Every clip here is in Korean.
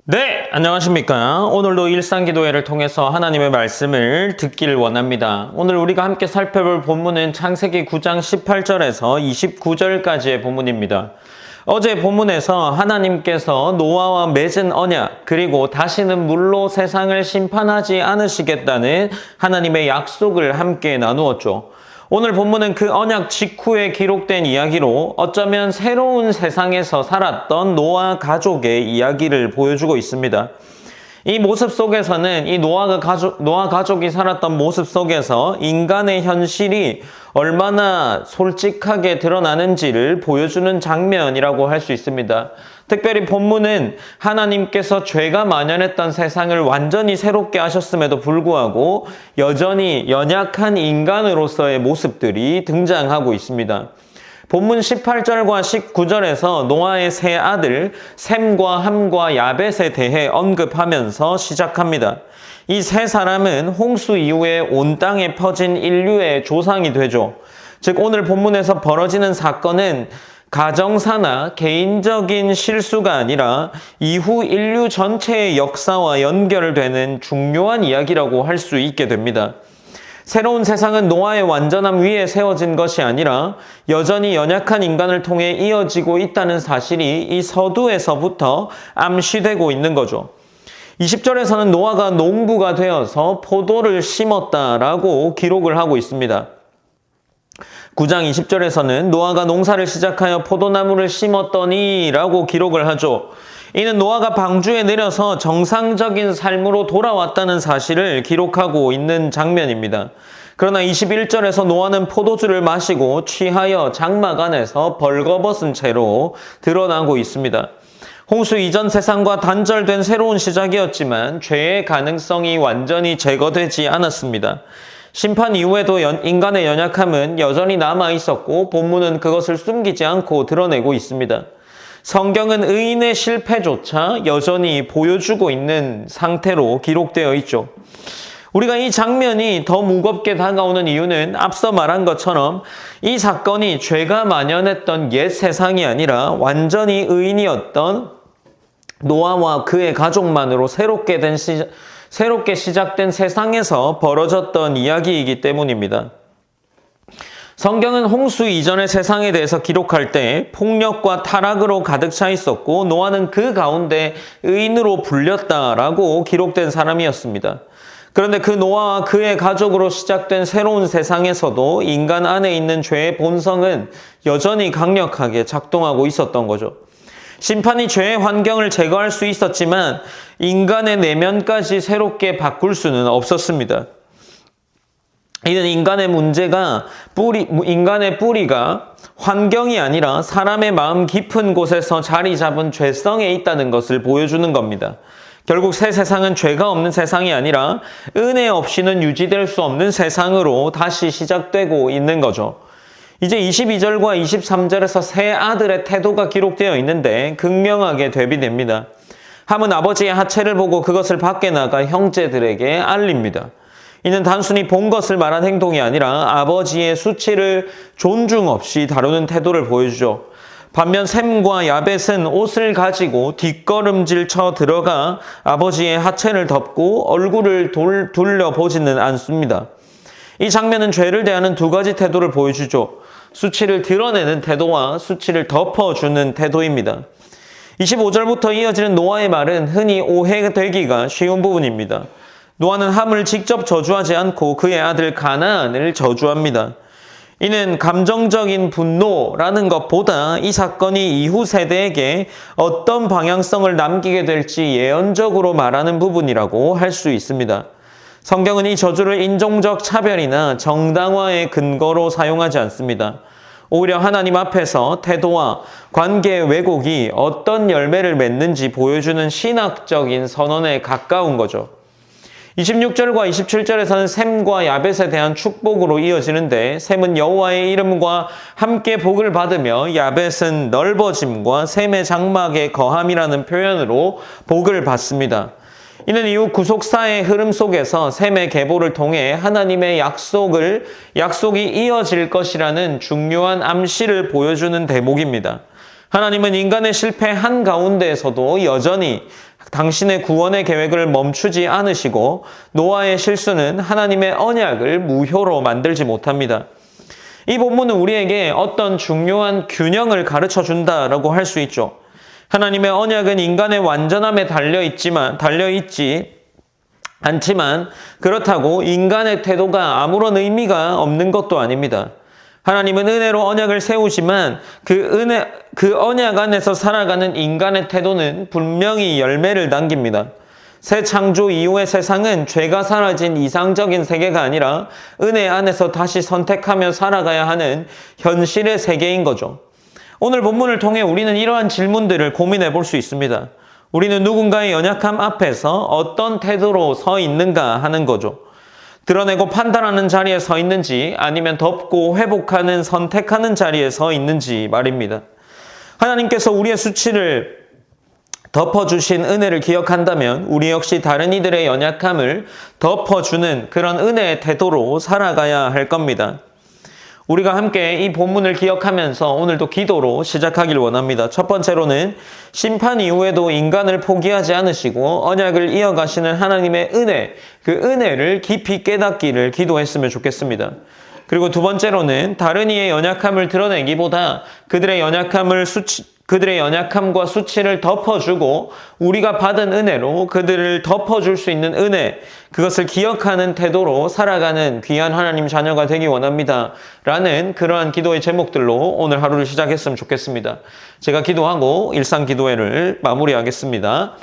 네, 안녕하십니까. 오늘도 일상기도회를 통해서 하나님의 말씀을 듣기를 원합니다. 오늘 우리가 함께 살펴볼 본문은 창세기 9장 18절에서 29절까지의 본문입니다. 어제 본문에서 하나님께서 노아와 맺은 언약, 그리고 다시는 물로 세상을 심판하지 않으시겠다는 하나님의 약속을 함께 나누었죠. 오늘 본문은 그 언약 직후에 기록된 이야기로 어쩌면 새로운 세상에서 살았던 노아 가족의 이야기를 보여주고 있습니다. 이 모습 속에서는 이 노아 가족이 살았던 모습 속에서 인간의 현실이 얼마나 솔직하게 드러나는지를 보여주는 장면이라고 할 수 있습니다. 특별히 본문은 하나님께서 죄가 만연했던 세상을 완전히 새롭게 하셨음에도 불구하고 여전히 연약한 인간으로서의 모습들이 등장하고 있습니다. 본문 18절과 19절에서 노아의 세 아들 셈과 함과 야벳에 대해 언급하면서 시작합니다. 이 세 사람은 홍수 이후에 온 땅에 퍼진 인류의 조상이 되죠. 즉 오늘 본문에서 벌어지는 사건은 가정사나 개인적인 실수가 아니라 이후 인류 전체의 역사와 연결되는 중요한 이야기라고 할 수 있게 됩니다. 새로운 세상은 노아의 완전함 위에 세워진 것이 아니라 여전히 연약한 인간을 통해 이어지고 있다는 사실이 이 서두에서부터 암시되고 있는 거죠. 20절에서는 노아가 농부가 되어서 포도를 심었다라고 기록을 하고 있습니다. 9장 20절에서는 노아가 농사를 시작하여 포도나무를 심었더니 라고 기록을 하죠. 이는 노아가 방주에 내려서 정상적인 삶으로 돌아왔다는 사실을 기록하고 있는 장면입니다. 그러나 21절에서 노아는 포도주를 마시고 취하여 장막 안에서 벌거벗은 채로 드러나고 있습니다. 홍수 이전 세상과 단절된 새로운 시작이었지만 죄의 가능성이 완전히 제거되지 않았습니다. 심판 이후에도 인간의 연약함은 여전히 남아있었고 본문은 그것을 숨기지 않고 드러내고 있습니다. 성경은 의인의 실패조차 여전히 보여주고 있는 상태로 기록되어 있죠. 우리가 이 장면이 더 무겁게 다가오는 이유는 앞서 말한 것처럼 이 사건이 죄가 만연했던 옛 세상이 아니라 완전히 의인이었던 노아와 그의 가족만으로 새롭게 시작된 세상에서 벌어졌던 이야기이기 때문입니다. 성경은 홍수 이전의 세상에 대해서 기록할 때 폭력과 타락으로 가득 차 있었고 노아는 그 가운데 의인으로 불렸다라고 기록된 사람이었습니다. 그런데 그 노아와 그의 가족으로 시작된 새로운 세상에서도 인간 안에 있는 죄의 본성은 여전히 강력하게 작동하고 있었던 거죠. 심판이 죄의 환경을 제거할 수 있었지만 인간의 내면까지 새롭게 바꿀 수는 없었습니다. 이는 인간의 뿌리가 환경이 아니라 사람의 마음 깊은 곳에서 자리 잡은 죄성에 있다는 것을 보여주는 겁니다. 결국 새 세상은 죄가 없는 세상이 아니라 은혜 없이는 유지될 수 없는 세상으로 다시 시작되고 있는 거죠. 이제 22절과 23절에서 세 아들의 태도가 기록되어 있는데 극명하게 대비됩니다. 함은 아버지의 하체를 보고 그것을 밖에 나가 형제들에게 알립니다. 이는 단순히 본 것을 말한 행동이 아니라 아버지의 수치를 존중 없이 다루는 태도를 보여주죠. 반면 셈과 야벳은 옷을 가지고 뒷걸음질 쳐 들어가 아버지의 하체를 덮고 얼굴을 돌려보지는 않습니다. 이 장면은 죄를 대하는 두 가지 태도를 보여주죠. 수치를 드러내는 태도와 수치를 덮어주는 태도입니다. 25절부터 이어지는 노아의 말은 흔히 오해되기가 쉬운 부분입니다. 노아는 함을 직접 저주하지 않고 그의 아들 가나안을 저주합니다. 이는 감정적인 분노라는 것보다 이 사건이 이후 세대에게 어떤 방향성을 남기게 될지 예언적으로 말하는 부분이라고 할 수 있습니다. 성경은 이 저주를 인종적 차별이나 정당화의 근거로 사용하지 않습니다. 오히려 하나님 앞에서 태도와 관계의 왜곡이 어떤 열매를 맺는지 보여주는 신학적인 선언에 가까운 거죠. 26절과 27절에서는 셈과 야벳에 대한 축복으로 이어지는데 셈은 여호와의 이름과 함께 복을 받으며 야벳은 넓어짐과 셈의 장막에 거함이라는 표현으로 복을 받습니다. 이는 이후 구속사의 흐름 속에서 셈의 계보를 통해 하나님의 약속이 이어질 것이라는 중요한 암시를 보여주는 대목입니다. 하나님은 인간의 실패 한가운데에서도 여전히 당신의 구원의 계획을 멈추지 않으시고 노아의 실수는 하나님의 언약을 무효로 만들지 못합니다. 이 본문은 우리에게 어떤 중요한 균형을 가르쳐 준다라고 할 수 있죠. 하나님의 언약은 인간의 완전함에 달려있지 않지만 그렇다고 인간의 태도가 아무런 의미가 없는 것도 아닙니다. 하나님은 은혜로 언약을 세우지만 그 언약 안에서 살아가는 인간의 태도는 분명히 열매를 남깁니다. 새 창조 이후의 세상은 죄가 사라진 이상적인 세계가 아니라 은혜 안에서 다시 선택하며 살아가야 하는 현실의 세계인 거죠. 오늘 본문을 통해 우리는 이러한 질문들을 고민해 볼 수 있습니다. 우리는 누군가의 연약함 앞에서 어떤 태도로 서 있는가 하는 거죠. 드러내고 판단하는 자리에 서 있는지 아니면 덮고 회복하는 선택하는 자리에 서 있는지 말입니다. 하나님께서 우리의 수치를 덮어주신 은혜를 기억한다면 우리 역시 다른 이들의 연약함을 덮어주는 그런 은혜의 태도로 살아가야 할 겁니다. 우리가 함께 이 본문을 기억하면서 오늘도 기도로 시작하길 원합니다. 첫 번째로는 심판 이후에도 인간을 포기하지 않으시고 언약을 이어가시는 하나님의 은혜, 그 은혜를 깊이 깨닫기를 기도했으면 좋겠습니다. 그리고 두 번째로는 다른 이의 연약함을 드러내기보다 그들의 연약함과 수치를 덮어주고 우리가 받은 은혜로 그들을 덮어줄 수 있는 은혜, 그것을 기억하는 태도로 살아가는 귀한 하나님 자녀가 되기 원합니다. 라는 그러한 기도의 제목들로 오늘 하루를 시작했으면 좋겠습니다. 제가 기도하고 일상기도회를 마무리하겠습니다.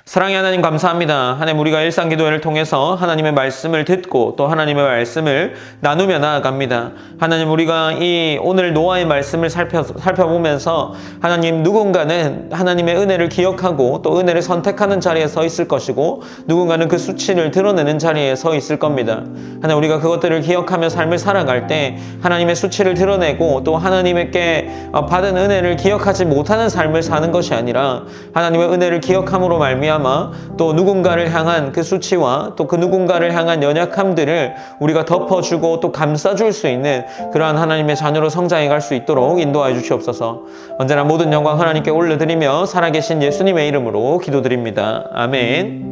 사랑의 하나님 감사합니다. 하나님 우리가 일상기도회를 통해서 하나님의 말씀을 듣고 또 하나님의 말씀을 나누며 나아갑니다. 하나님 우리가 이 오늘 노아의 말씀을 살펴보면서 하나님 누군가는 하나님의 은혜를 기억하고 또 은혜를 선택하는 자리에 서 있을 것이고 누군가는 그 수치를 드러내는 자리에 서 있을 겁니다. 하나님 우리가 그것들을 기억하며 삶을 살아갈 때 하나님의 수치를 드러내고 또 하나님께 받은 은혜를 기억하지 못하는 삶을 사는 것이 아니라 하나님의 은혜를 기억함으로 말미암아 또 누군가를 향한 그 수치와 또 그 누군가를 향한 연약함들을 우리가 덮어주고 또 감싸줄 수 있는 그러한 하나님의 자녀로 성장해 갈 수 있도록 인도하여 주시옵소서. 언제나 모든 영광 하나님께 올려드리며 살아계신 예수님의 이름으로 기도드립니다. 아멘.